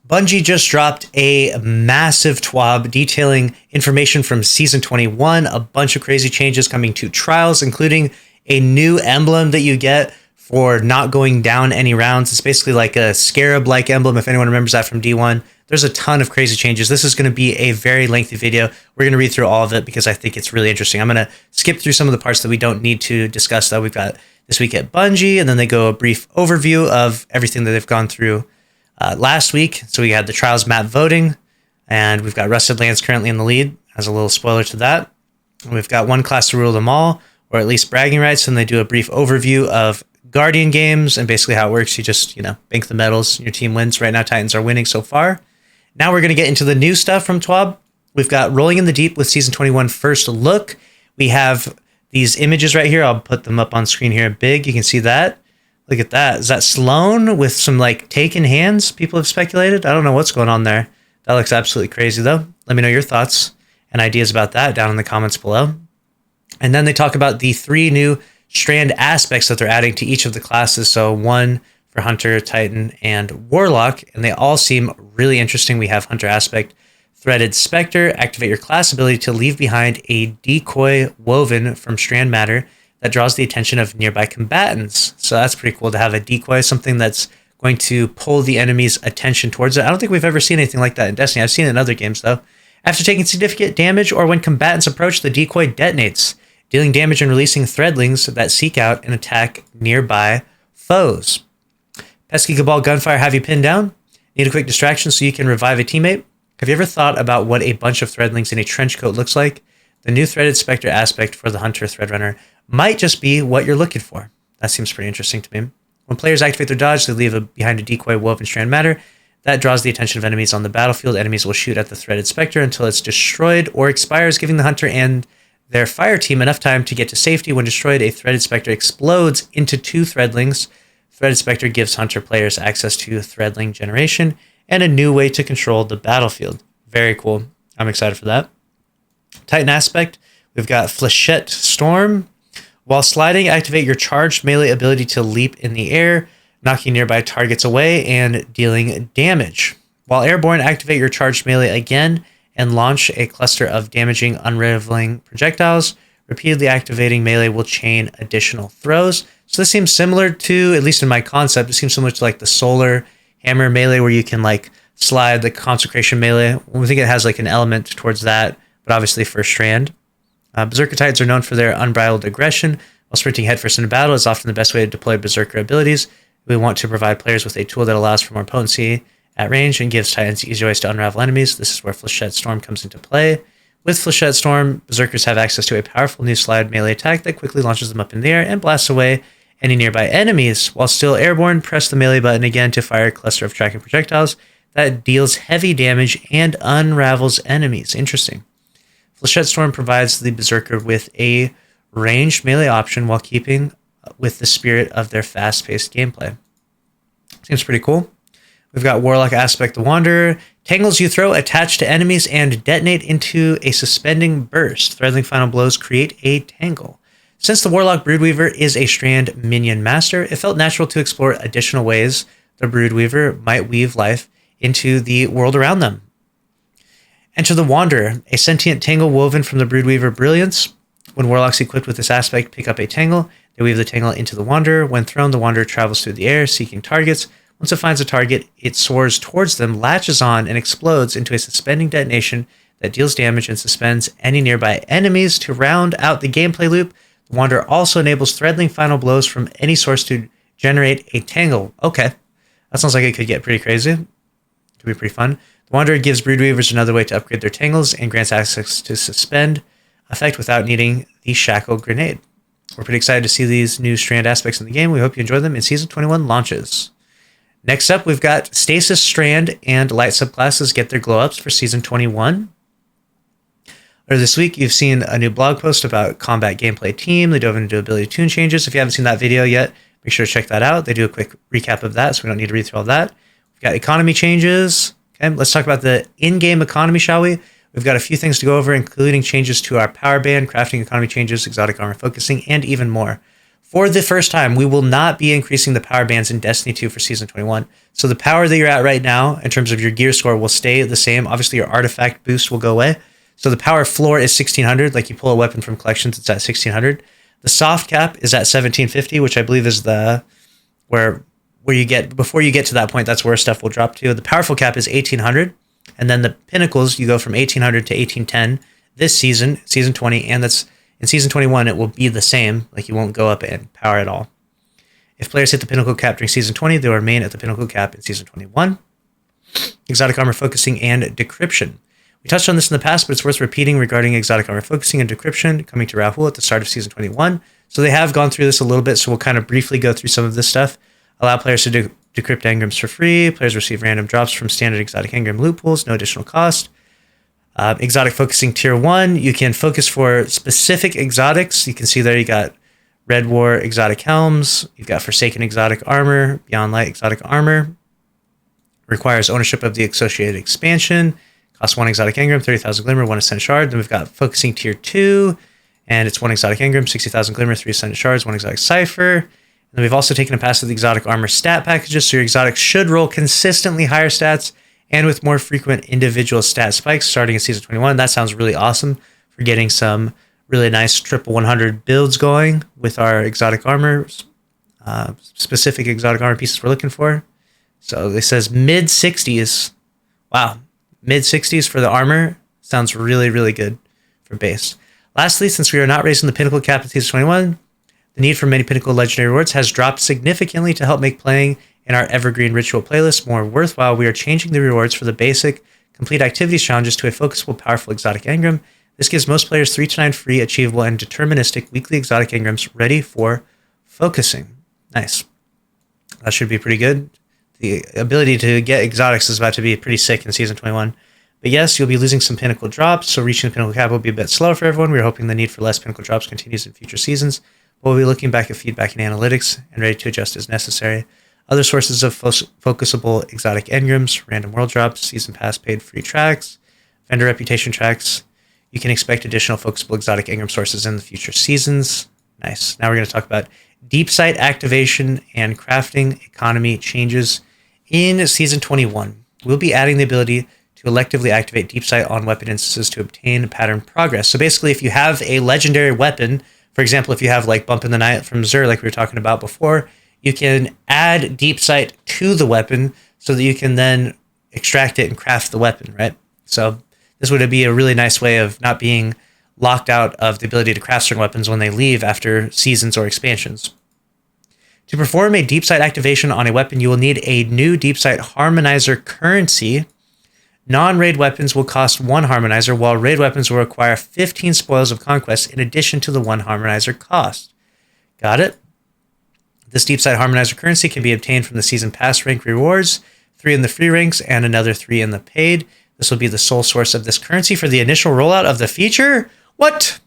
Bungie just dropped a massive Twab detailing information from Season 21, a bunch of crazy changes coming to Trials, including a new emblem that you get for not going down any rounds. It's basically like a scarab-like emblem, if anyone remembers that from D1. There's a ton of crazy changes. This is going to be a very lengthy video. We're going to read through all of it because I think it's really interesting. I'm going to skip through some of the parts that we don't need to discuss, though. We've got This Week at Bungie, and then they go a brief overview of everything that they've gone through last week. So we had the Trials map voting, and we've got Rusted Lands currently in the lead, as a little spoiler to that. And we've got one class to rule them all, or at least bragging rights, and they do a brief overview of Guardian games and basically how it works. You just, bank the medals, your team wins. Right now, Titans are winning so far. Now we're going to get into the new stuff from Twab. We've got Rolling in the Deep with Season 21 first look. We have these images right here. I'll put them up on screen here big. You can see that. Look at that. Is that Sloan with some taken hands? People have speculated. I don't know what's going on there. That looks absolutely crazy though. Let me know your thoughts and ideas about that down in the comments below. And then they talk about the 3 new Strand aspects that they're adding to each of the classes. So one for Hunter, Titan, and Warlock, and they all seem really interesting. We have Hunter aspect, Threaded Spectre. Activate your class ability to leave behind a decoy woven from Strand matter that draws the attention of nearby combatants. So that's pretty cool to have a decoy, something that's going to pull the enemy's attention towards it. I don't think we've ever seen anything like that in Destiny. I've seen it in other games, though. After taking significant damage or when combatants approach, the decoy detonates, dealing damage and releasing threadlings that seek out and attack nearby foes. Pesky Cabal Gunfire have you pinned down? Need a quick distraction so you can revive a teammate? Have you ever thought about what a bunch of threadlings in a trench coat looks like? The new Threaded Spectre aspect for the Hunter Threadrunner might just be what you're looking for. That seems pretty interesting to me. When players activate their dodge, they leave behind a decoy woven strand matter that draws the attention of enemies on the battlefield. Enemies will shoot at the Threaded Spectre until it's destroyed or expires, giving the Hunter and their fire team enough time to get to safety. When destroyed, a Threaded Spectre explodes into 2 threadlings. Threaded Spectre gives Hunter players access to threadling generation and a new way to control the battlefield. Very cool. I'm excited for that. Titan aspect, we've got Flechette Storm. While sliding, activate your charged melee ability to leap in the air, knocking nearby targets away and dealing damage. While airborne, activate your charged melee again and launch a cluster of damaging, unraveling projectiles. Repeatedly activating melee will chain additional throws. So this seems similar to, at least in my concept, it seems similar to the Solar Hammer melee where you can slide the Consecration melee. We think it has an element towards that, but obviously for Strand. Berserker Titans are known for their unbridled aggression. While sprinting headfirst into battle is often the best way to deploy Berserker abilities. We want to provide players with a tool that allows for more potency at range and gives Titans easier ways to unravel enemies. This is where Flechette Storm comes into play. With Flechette Storm, Berserkers have access to a powerful new slide melee attack that quickly launches them up in the air and blasts away any nearby enemies. While still airborne, press the melee button again to fire a cluster of tracking projectiles that deals heavy damage and unravels enemies. Interesting. Flechette Storm provides the Berserker with a ranged melee option while keeping with the spirit of their fast-paced gameplay. Seems pretty cool. We've got Warlock Aspect the Wanderer. Tangles you throw attach to enemies and detonate into a suspending burst. Threadling final blows create a tangle. Since the Warlock Broodweaver is a Strand minion master, it felt natural to explore additional ways the Broodweaver might weave life into the world around them. Enter the Wanderer, a sentient tangle woven from the Broodweaver brilliance. When Warlocks equipped with this aspect pick up a tangle, they weave the tangle into the Wanderer. When thrown, the Wanderer travels through the air, seeking targets. Once it finds a target, it soars towards them, latches on, and explodes into a suspending detonation that deals damage and suspends any nearby enemies. To round out the gameplay loop, the Wanderer also enables threadling final blows from any source to generate a tangle. Okay, that sounds like it could get pretty crazy. Could be pretty fun. The Wanderer gives Broodweavers another way to upgrade their tangles and grants access to suspend effect without needing the Shackle Grenade. We're pretty excited to see these new Strand aspects in the game. We hope you enjoy them in Season 21 launches. Next up, we've got Stasis, Strand, and Light subclasses get their glow-ups for Season 21. Or this week, you've seen a new blog post about Combat Gameplay Team. They dove into ability tune changes. If you haven't seen that video yet, make sure to check that out. They do a quick recap of that, so we don't need to read through all that. We've got economy changes. Okay, let's talk about the in-game economy, shall we? We've got a few things to go over, including changes to our power band, crafting economy changes, exotic armor focusing, and even more. for the first time, we will not be increasing the power bands in Destiny 2 for Season 21. So the power that you're at right now, in terms of your gear score, will stay the same. Obviously, your artifact boost will go away. So the power floor is 1600. Like you pull a weapon from collections, it's at 1600. The soft cap is at 1750, which I believe is the where you get, before you get to that point, that's where stuff will drop to. The powerful cap is 1800. And then the pinnacles, you go from 1800 to 1810 this season, Season 20, and that's in Season 21, it will be the same. Like you won't go up in power at all. If players hit the pinnacle cap during Season 20, they will remain at the pinnacle cap in Season 21. Exotic armor focusing and decryption. We touched on this in the past, but it's worth repeating regarding exotic armor focusing and decryption coming to Rahul at the start of Season 21. So they have gone through this a little bit, so we'll kind of briefly go through some of this stuff. Allow players to decrypt engrams for free. Players receive random drops from standard exotic engram loot pools, no additional cost. Exotic focusing tier 1, you can focus for specific exotics. You can see there you got Red War exotic helms, you've got Forsaken exotic armor, Beyond Light exotic armor. Requires ownership of the associated expansion. Costs 1 exotic engram, 30,000 glimmer, 1 ascendant shard. Then we've got focusing tier 2, and it's 1 exotic engram, 60,000 glimmer, 3 ascendant shards, 1 exotic cipher. And then we've also taken a pass of the exotic armor stat packages, so your exotics should roll consistently higher stats and with more frequent individual stat spikes starting in Season 21. That sounds really awesome for getting some really nice triple 100 builds going with our exotic armor, specific exotic armor pieces we're looking for. So it says mid 60s. Wow. Mid 60s for the armor. Sounds really, really good for base. Lastly, since we are not raising the pinnacle cap in Season 21, the need for many pinnacle legendary rewards has dropped significantly to help make playing in our evergreen ritual playlist more worthwhile. We are changing the rewards for the basic complete activities challenges to a focusable, powerful exotic engram. This gives most players 3 to 9 free, achievable, and deterministic weekly exotic engrams ready for focusing. Nice. That should be pretty good. The ability to get exotics is about to be pretty sick in Season 21. But yes, you'll be losing some pinnacle drops, so reaching the pinnacle cap will be a bit slower for everyone. We're hoping the need for less pinnacle drops continues in future seasons. We'll be looking back at feedback and analytics and ready to adjust as necessary. Other sources of focusable exotic engrams, random world drops, season pass paid free tracks, vendor reputation tracks. You can expect additional focusable exotic engram sources in the future seasons. Nice. Now we're going to talk about Deepsite activation and crafting economy changes in Season 21. We'll be adding the ability to electively activate Deepsite on weapon instances to obtain pattern progress. So basically, if you have a legendary weapon, for example, if you have like Bump in the Night from Xur, like we were talking about before, you can add Deepsite to the weapon so that you can then extract it and craft the weapon, right? So this would be a really nice way of not being locked out of the ability to craft certain weapons when they leave after seasons or expansions. To perform a Deepsite activation on a weapon, you will need a new Deepsite Harmonizer currency. Non-raid weapons will cost 1 Harmonizer, while raid weapons will require 15 Spoils of Conquest in addition to the 1 Harmonizer cost. Got it? This Deepsite Harmonizer currency can be obtained from the Season Pass rank rewards, 3 in the free ranks, and another 3 in the paid. This will be the sole source of this currency for the initial rollout of the feature. What?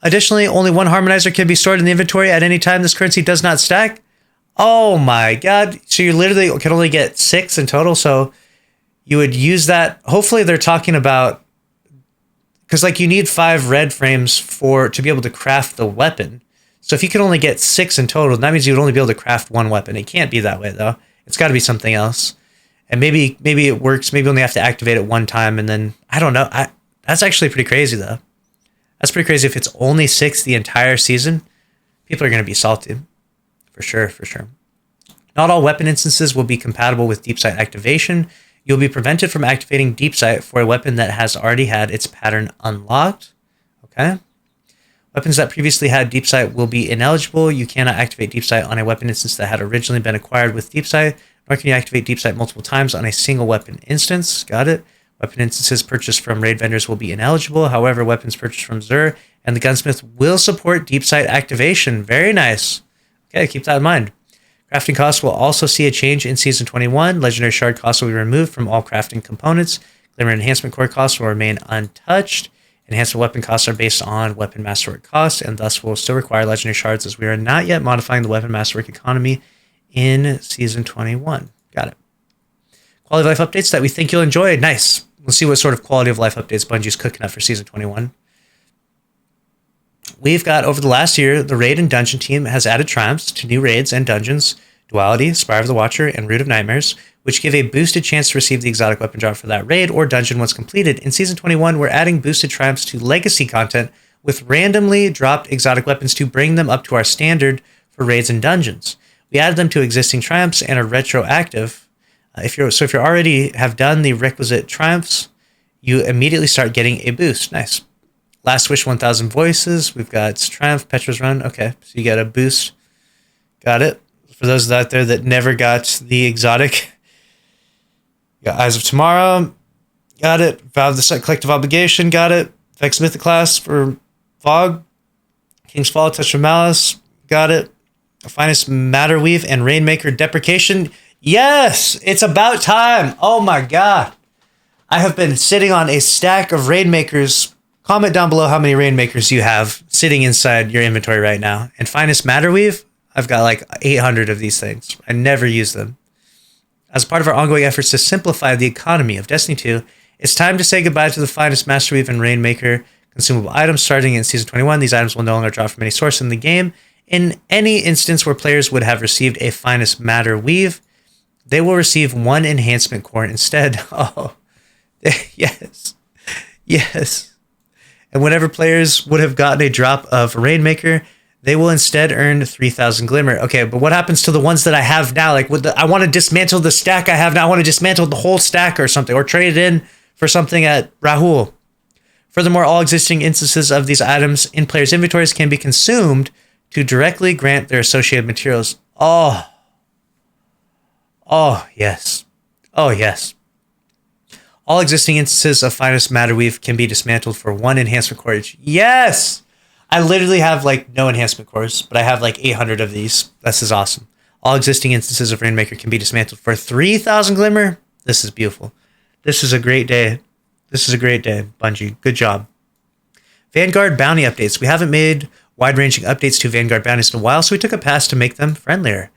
Additionally, only 1 Harmonizer can be stored in the inventory at any time this currency does not stack. Oh my god. So you literally can only get 6 in total, so you would use that. Hopefully they're talking about, because like you need 5 red frames to be able to craft the weapon. So if you can only get 6 in total, that means you would only be able to craft 1 weapon. It can't be that way though. It's got to be something else. And maybe it works. Maybe you only have to activate it 1 time, and then I don't know. That's actually pretty crazy though. That's pretty crazy. If it's only 6 the entire season, people are going to be salty. For sure, for sure. Not all weapon instances will be compatible with Deepsite activation. You'll be prevented from activating Deepsite for a weapon that has already had its pattern unlocked. Okay. Weapons that previously had Deepsite will be ineligible. You cannot activate Deepsite on a weapon instance that had originally been acquired with Deepsite, nor can you activate Deepsite multiple times on a single weapon instance. Got it. Weapon instances purchased from raid vendors will be ineligible. However, weapons purchased from Xur and the gunsmith will support Deepsite activation. Very nice. Okay, keep that in mind. Crafting costs will also see a change in Season 21. Legendary Shard costs will be removed from all crafting components. Glimmer Enhancement Core costs will remain untouched. Enhancement weapon costs are based on weapon masterwork costs, and thus will still require Legendary Shards, as we are not yet modifying the weapon masterwork economy in Season 21. Got it. Quality of life updates that we think you'll enjoy. Nice. Let's see what sort of quality of life updates Bungie's cooking up for Season 21. we've got, over the last year, the raid and dungeon team has added triumphs to new raids and dungeons, Duality, Spire of the Watcher, and Root of Nightmares, which give a boosted chance to receive the exotic weapon drop for that raid or dungeon once completed. In Season 21, we're adding boosted triumphs to legacy content with randomly dropped exotic weapons to bring them up to our standard for raids and dungeons. We added them to existing triumphs and are retroactive. If you already have done the requisite triumphs, you immediately start getting a boost. Nice. Last Wish 1000 Voices. We've got Triumph, Petra's Run. Okay, so you got a boost. Got it. For those out there that never got the exotic, you got Eyes of Tomorrow. Got it. Vow of the Collective Obligation. Got it. Vex Mythic Class for Fog. King's Fall, Touch of Malice. Got it. Finest Matterweave and Rainmaker Deprecation. Yes! It's about time! Oh my god. I have been sitting on a stack of Rainmakers. Comment down below how many Rainmakers you have sitting inside your inventory right now. And Finest Matterweave, I've got like 800 of these things. I never use them. As part of our ongoing efforts to simplify the economy of Destiny 2, it's time to say goodbye to the Finest Masterweave and Rainmaker consumable items starting in Season 21. These items will no longer drop from any source in the game. In any instance where players would have received a Finest Matter Weave, they will receive one enhancement core instead. Oh, yes. Yes. And whenever players would have gotten a drop of Rainmaker, they will instead earn 3,000 Glimmer. Okay, but what happens to the ones that I have now? Like, I want to dismantle the stack I have now. I want to dismantle the whole stack or something, or trade it in for something at Rahul. Furthermore, all existing instances of these items in players' inventories can be consumed to directly grant their associated materials. Oh, yes. Oh, yes. All existing instances of Finest Matterweave can be dismantled for one enhancement core each. Yes! I literally have like no enhancement cores, but I have like 800 of these. This is awesome. All existing instances of Rainmaker can be dismantled for 3,000 Glimmer. This is beautiful. This is a great day. This is a great day, Bungie. Good job. Vanguard Bounty Updates. We haven't made wide-ranging updates to Vanguard Bounties in a while, so we took a pass to make them friendlier.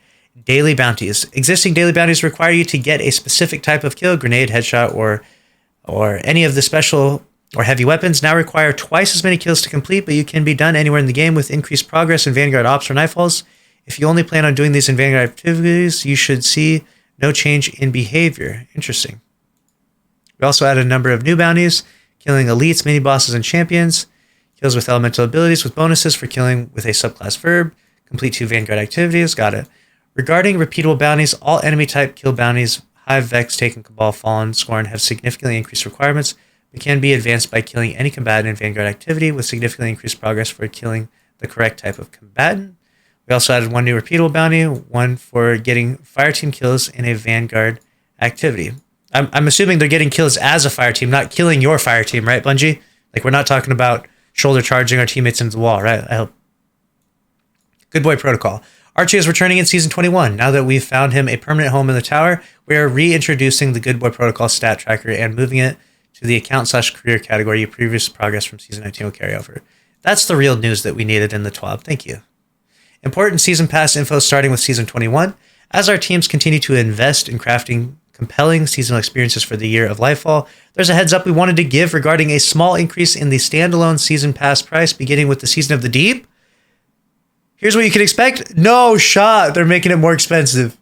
Daily Bounties. Existing daily bounties require you to get a specific type of kill, grenade, headshot, or any of the special or heavy weapons. Now require twice as many kills to complete, but you can be done anywhere in the game with increased progress in Vanguard Ops or Nightfalls. If you only plan on doing these in Vanguard activities, you should see no change in behavior. Interesting. We also added a number of new bounties, killing elites, mini-bosses, and champions. Kills with elemental abilities with bonuses for killing with a subclass verb. Complete 2 Vanguard activities. Got it. Regarding repeatable bounties, all enemy type kill bounties, Hive, Vex, Taken, Cabal, Fallen, Scorn, have significantly increased requirements, but can be advanced by killing any combatant in Vanguard activity with significantly increased progress for killing the correct type of combatant. We also added one new repeatable bounty, one for getting fireteam kills in a Vanguard activity. I'm assuming they're getting kills as a fireteam, not killing your fireteam, right, Bungie? Like, we're not talking about shoulder charging our teammates into the wall, right? I hope. Good Boy Protocol. Archie is returning in Season 21. Now that we've found him a permanent home in the tower, we are reintroducing the Good Boy Protocol stat tracker and moving it to the account/career category. Your previous progress from Season 19 will carry over. That's the real news that we needed in the Twab. Thank you. Important Season Pass info starting with Season 21. As our teams continue to invest in crafting compelling seasonal experiences for the year of Lightfall, there's a heads up we wanted to give regarding a small increase in the standalone Season Pass price beginning with the Season of the Deep. Here's what you can expect. No shot. They're making it more expensive.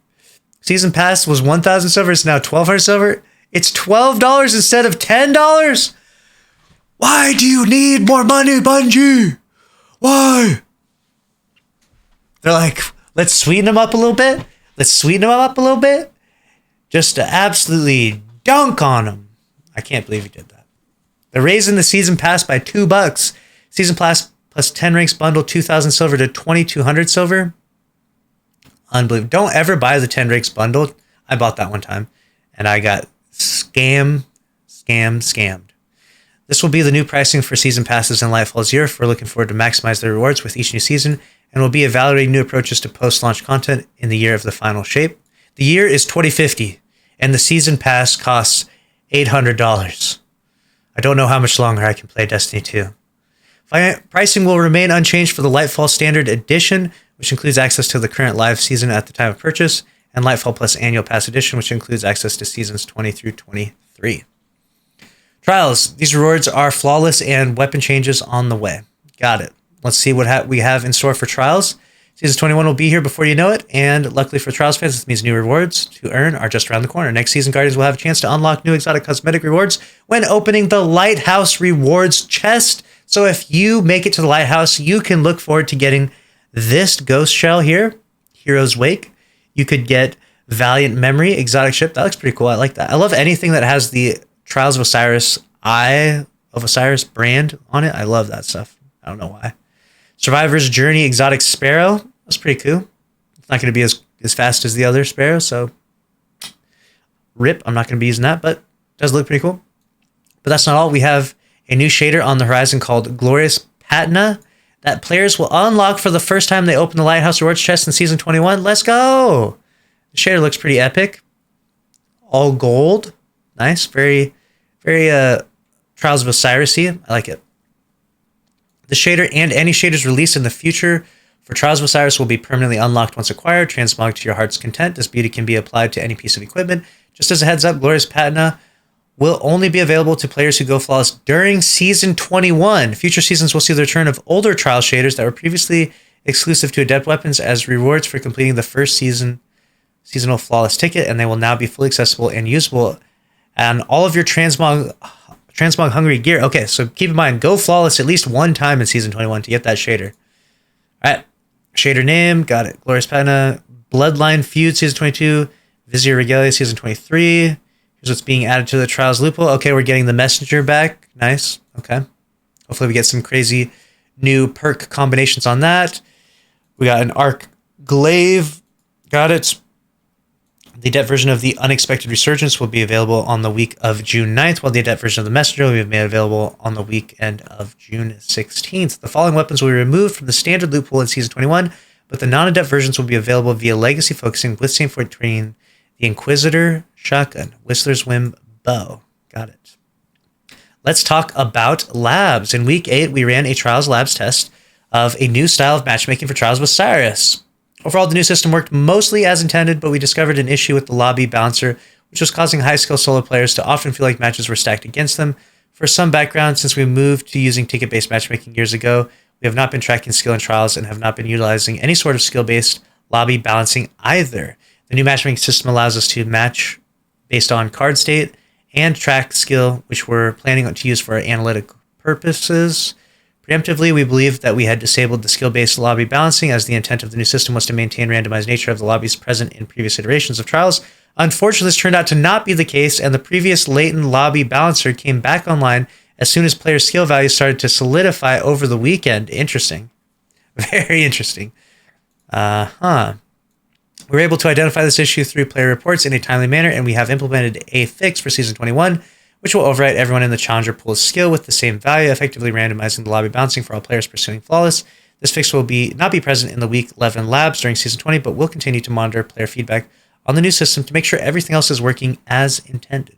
Season Pass was 1,000 silver. It's now 1,200 silver. It's $12 instead of $10. Why do you need more money, Bungie? Why? They're like, let's sweeten them up a little bit. Let's sweeten them up a little bit. Just to absolutely dunk on them. I can't believe you did that. They're raising the Season Pass by $2. Season Pass plus 10 ranks bundle 2,000 silver to 2,200 silver. Unbelievable. Don't ever buy the 10 ranks bundle. I bought that one time, and I got scammed. This will be the new pricing for Season Passes in Lightfall's year. We're looking forward to maximize the rewards with each new season, and we'll be evaluating new approaches to post-launch content in the year of the final shape. The year is 2050, and the Season Pass costs $800. I don't know how much longer I can play Destiny 2. Pricing will remain unchanged for the Lightfall Standard Edition, which includes access to the current live season at the time of purchase, and Lightfall Plus Annual Pass Edition, which includes access to seasons 20 through 23. Trials. These rewards are flawless and weapon changes on the way. Got it. let's see what we have in store for Trials. Season 21 will be here before you know it, and luckily for Trials fans, this means new rewards to earn are just around the corner. Next season, Guardians will have a chance to unlock new exotic cosmetic rewards when opening the Lighthouse Rewards chest. So if you make it to the Lighthouse, you can look forward to getting this Ghost Shell here, Hero's Wake. You could get Valiant Memory, exotic ship. That looks pretty cool. I like that. I love anything that has the Trials of Osiris, Eye of Osiris brand on it. I love that stuff. I don't know why. Survivor's Journey, exotic Sparrow. That's pretty cool. It's not going to be as fast as the other Sparrow, so rip. I'm not going to be using that, but it does look pretty cool. But that's not all. We have a new shader on the horizon called Glorious Patina that players will unlock for the first time they open the Lighthouse Rewards chest in Season 21. Let's go! The shader looks pretty epic. All gold. Nice. Very, very Trials of Osiris-y. I like it. The shader and any shaders released in the future for Trials of Osiris will be permanently unlocked once acquired. Transmog to your heart's content. This beauty can be applied to any piece of equipment. Just as a heads up, Glorious Patina will only be available to players who go flawless during Season 21. Future seasons will see the return of older Trial shaders that were previously exclusive to Adept weapons as rewards for completing the first seasonal flawless ticket, and they will now be fully accessible and usable on all of your Transmog hungry gear. Okay, so keep in mind, go flawless at least one time in Season 21 to get that shader. All right, shader name, got it. Glorious Patina, Bloodline Feud, Season 22, Vizier Regalia, Season 23. Here's what's being added to the Trials loophole. Okay, we're getting the Messenger back. Nice, okay. Hopefully we get some crazy new perk combinations on that. We got an Arc Glaive, got it. The Adept version of the Unexpected Resurgence will be available on the week of June 9th, while the Adept version of the Messenger will be made available on the weekend of June 16th. The following weapons will be removed from the standard loophole in Season 21, but the non-Adept versions will be available via Legacy, focusing with same between the Inquisitor Shotgun, Whistler's Whim Bow. Got it. Let's talk about labs. In Week 8, we ran a Trials Labs test of a new style of matchmaking for Trials of Osiris. Overall, the new system worked mostly as intended, but we discovered an issue with the lobby bouncer, which was causing high-skill solo players to often feel like matches were stacked against them. For some background, since we moved to using ticket-based matchmaking years ago, we have not been tracking skill in Trials and have not been utilizing any sort of skill-based lobby balancing either. The new matchmaking system allows us to match based on card state and track skill, which we're planning to use for our analytic purposes. Preemptively, we believed that we had disabled the skill-based lobby balancing, as the intent of the new system was to maintain randomized nature of the lobbies present in previous iterations of Trials. Unfortunately, this turned out to not be the case, and the previous latent lobby balancer came back online as soon as player skill values started to solidify over the weekend. Interesting. Very interesting. We were able to identify this issue through player reports in a timely manner, and we have implemented a fix for Season 21, which will overwrite everyone in the Challenger pool's skill with the same value, effectively randomizing the lobby bouncing for all players pursuing Flawless. This fix will not be present in the Week 11 labs during Season 20, but we'll continue to monitor player feedback on the new system to make sure everything else is working as intended.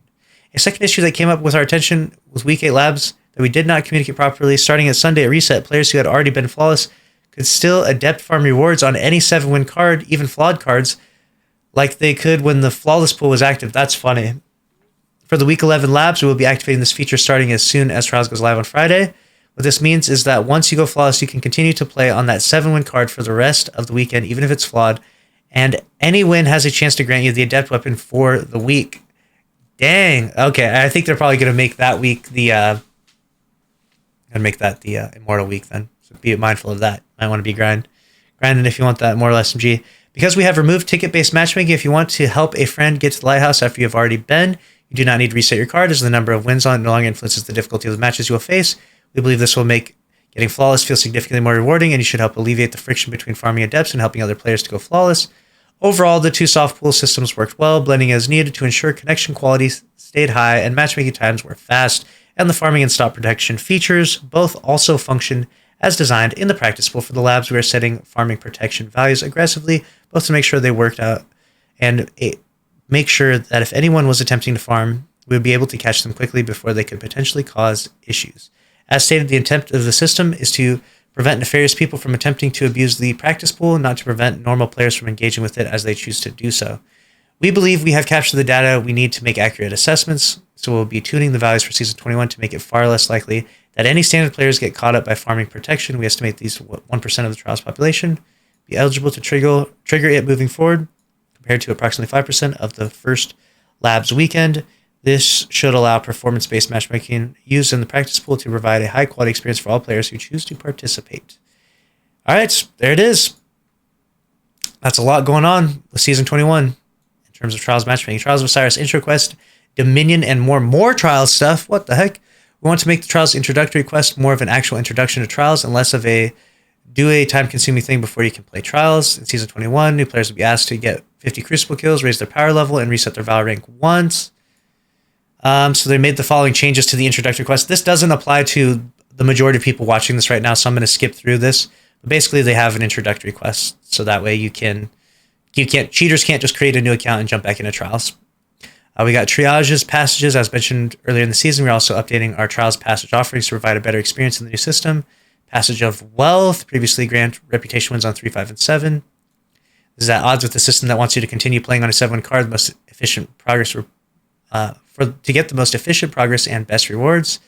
A second issue that came up with our attention with Week 8 labs that we did not communicate properly. Starting at Sunday at reset, players who had already been Flawless could still Adept farm rewards on any 7-win card, even flawed cards, like they could when the Flawless pool was active. That's funny. For the Week 11 labs, we will be activating this feature starting as soon as Trials goes live on Friday. What this means is that once you go Flawless, you can continue to play on that 7-win card for the rest of the weekend, even if it's flawed, and any win has a chance to grant you the Adept weapon for the week. Dang. Okay, I think they're probably going to make that week the Immortal week then. So be mindful of that. Might want to be grinding if you want that Immortal SMG. Because we have removed ticket-based matchmaking, if you want to help a friend get to the Lighthouse after you have already been, you do not need to reset your card, as the number of wins on it no longer influences the difficulty of the matches you will face. We believe this will make getting Flawless feel significantly more rewarding, and you should help alleviate the friction between farming Adepts and helping other players to go Flawless. Overall, the two soft pool systems worked well, blending as needed to ensure connection quality stayed high and matchmaking times were fast, and the farming and stop protection features both also function as designed in the practice pool. For the labs, we are setting farming protection values aggressively, both to make sure they worked out and make sure that if anyone was attempting to farm, we would be able to catch them quickly before they could potentially cause issues. As stated, the intent of the system is to prevent nefarious people from attempting to abuse the practice pool, not to prevent normal players from engaging with it as they choose to do so. We believe we have captured the data we need to make accurate assessments. so we'll be tuning the values for Season 21 to make it far less likely that any standard players get caught up by farming protection. We estimate these 1% of the trials population be eligible to trigger it moving forward, compared to approximately 5% of the first labs weekend. This should allow performance-based matchmaking used in the practice pool to provide a high-quality experience for all players who choose to participate. All right, there it is. That's a lot going on with Season 21 in terms of Trials matchmaking. Trials of Osiris intro quest, Dominion, and more Trials stuff. What the heck? We want to make the Trials introductory quest more of an actual introduction to Trials and less of a time-consuming thing before you can play Trials. In Season 21, new players will be asked to get 50 Crucible kills, raise their power level, and reset their Valor rank once. So they made the following changes to the introductory quest. This doesn't apply to the majority of people watching this right now, so I'm going to skip through this. But basically, they have an introductory quest, so that way cheaters can't just create a new account and jump back into Trials. We got triages, passages, as mentioned earlier in the season. We're also updating our Trials passage offerings to provide a better experience in the new system. Passage of Wealth, previously grant reputation wins on 3, 5, and 7. This is at odds with the system that wants you to continue playing on a 7-1 card, the most efficient progress to get the most efficient progress and best rewards.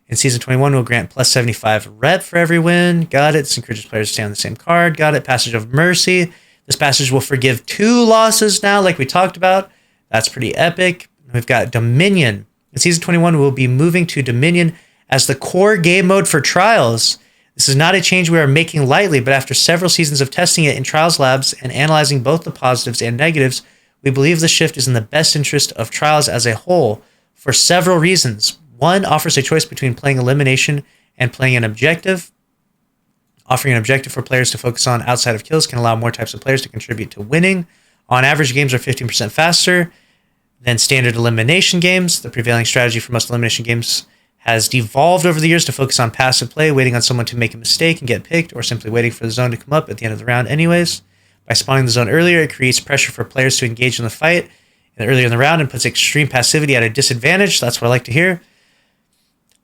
In Season 21, we'll grant plus 75 rep for every win. Got it. This encourages players to stay on the same card. Got it. Passage of Mercy. This passage will forgive 2 losses now, like we talked about. That's pretty epic. We've got Dominion. In Season 21, we'll be moving to Dominion as the core game mode for Trials. This is not a change we are making lightly, but after several seasons of testing it in Trials labs and analyzing both the positives and negatives, we believe the shift is in the best interest of Trials as a whole for several reasons. 1, offers a choice between playing Elimination and playing an objective. Offering an objective for players to focus on outside of kills can allow more types of players to contribute to winning. On average, games are 15% faster than standard elimination games. The prevailing strategy for most elimination games has devolved over the years to focus on passive play, waiting on someone to make a mistake and get picked, or simply waiting for the zone to come up at the end of the round anyways. By spawning the zone earlier, it creates pressure for players to engage in the fight earlier in the round and puts extreme passivity at a disadvantage. That's what I like to hear.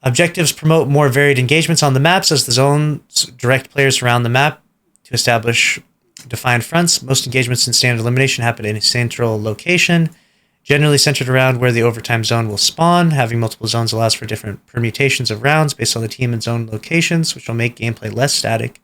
Objectives promote more varied engagements on the maps as the zones direct players around the map to establish defined fronts. Most engagements in standard elimination happen in a central location, generally centered around where the overtime zone will spawn. Having multiple zones allows for different permutations of rounds based on the team and zone locations, which will make gameplay less static.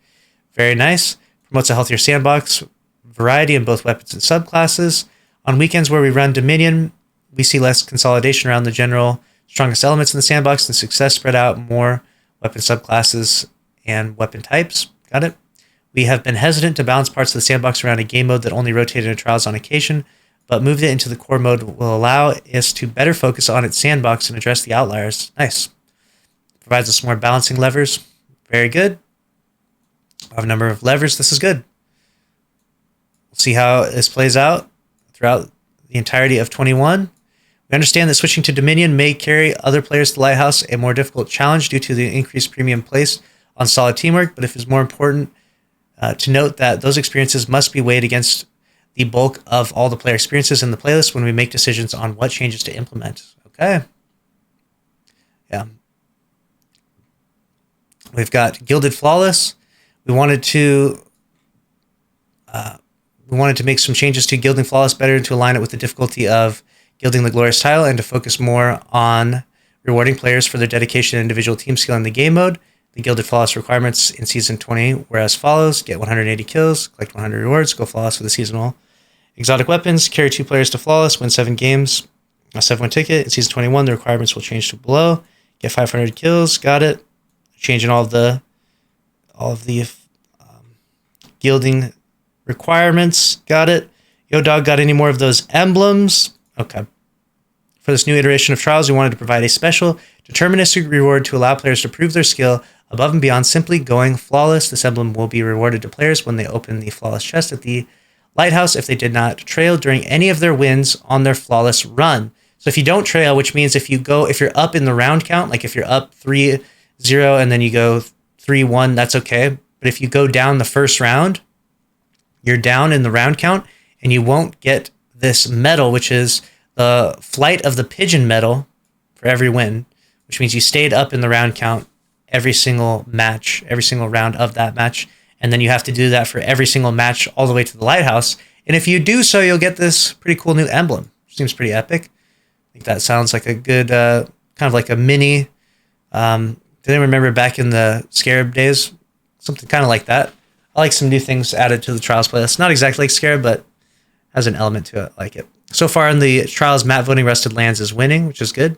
Very nice. Promotes a healthier sandbox variety in both weapons and subclasses. On weekends where we run Dominion, we see less consolidation around the general strongest elements in the sandbox and success spread out more weapon subclasses and weapon types. Got it? We have been hesitant to balance parts of the sandbox around a game mode that only rotated in Trials on occasion, but moved it into the core mode will allow us to better focus on its sandbox and address the outliers. Nice. Provides us more balancing levers. Very good. I have a number of levers. This is good. We'll see how this plays out throughout the entirety of 21. We understand that switching to Dominion may carry other players to Lighthouse a more difficult challenge due to the increased premium placed on solid teamwork, but it is more important to note that those experiences must be weighed against the bulk of all the player experiences in the playlist when we make decisions on what changes to implement. Okay. Yeah. We've got Gilded Flawless. We wanted to make some changes to Gilding Flawless better to align it with the difficulty of Gilding the Glorious Title and to focus more on rewarding players for their dedication and individual team skill in the game mode. The Gilded Flawless requirements in Season 20 were as follows: get 180 kills, collect 100 rewards, go Flawless with the seasonal exotic weapons, carry 2 players to Flawless, win 7 games, a 7-win ticket. In Season 21, the requirements will change to below: get 500 kills, got it. Changing all of the gilding requirements, got it. Yo, dog, got any more of those emblems? Okay. For this new iteration of Trials, we wanted to provide a special deterministic reward to allow players to prove their skill above and beyond simply going Flawless. This emblem will be rewarded to players when they open the Flawless chest at the Lighthouse if they did not trail during any of their wins on their Flawless run. So if you don't trail, which means if you're up in the round count, like if you're up 3-0 and then you go 3-1, that's okay. But if you go down the first round, you're down in the round count and you won't get this medal, which is the Flight of the Pigeon medal for every win, which means you stayed up in the round count every single match, every single round of that match. And then you have to do that for every single match all the way to the Lighthouse. And if you do so, you'll get this pretty cool new emblem. Seems pretty epic. think that sounds like a good, kind of like a mini. Did I remember back in the Scarab days? Something kind of like that. I like some new things added to the Trials playlist. Not exactly like Scarab, but has an element to it. I like it. So far in the Trials, map voting Rusted Lands is winning, which is good.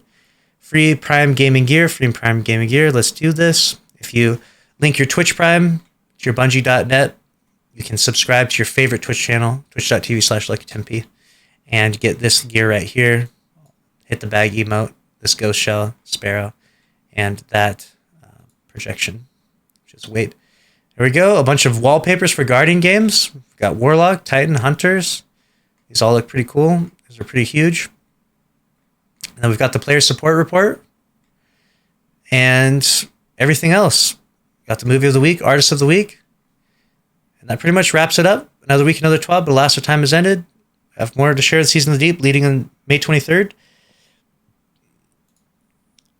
Free Prime Gaming Gear. Let's do this. If you link your Twitch Prime to your Bungie.net, you can subscribe to your favorite Twitch channel, twitch.tv/LuckyTemp, and get this gear right here. Hit the bag emote, this ghost shell, sparrow, and that projection. Just wait. There we go. A bunch of wallpapers for Guardian games. We've got Warlock, Titan, Hunters. These all look pretty cool. These are pretty huge. And then we've got the player support report and everything else. Got the movie of the week, artist of the week. And that pretty much wraps it up. Another week, another Twab, but Alas, our time has ended. I have more to share the Season of the Deep leading on May 23rd.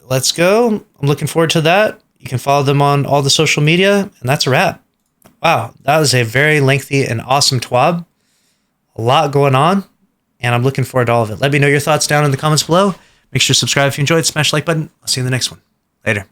Let's go. I'm looking forward to that. You can follow them on all the social media, and that's a wrap. Wow, that was a very lengthy and awesome Twab. A lot going on, and I'm looking forward to all of it. Let me know your thoughts down in the comments below. Make sure to subscribe if you enjoyed. Smash the like button. I'll see you in the next one. Later.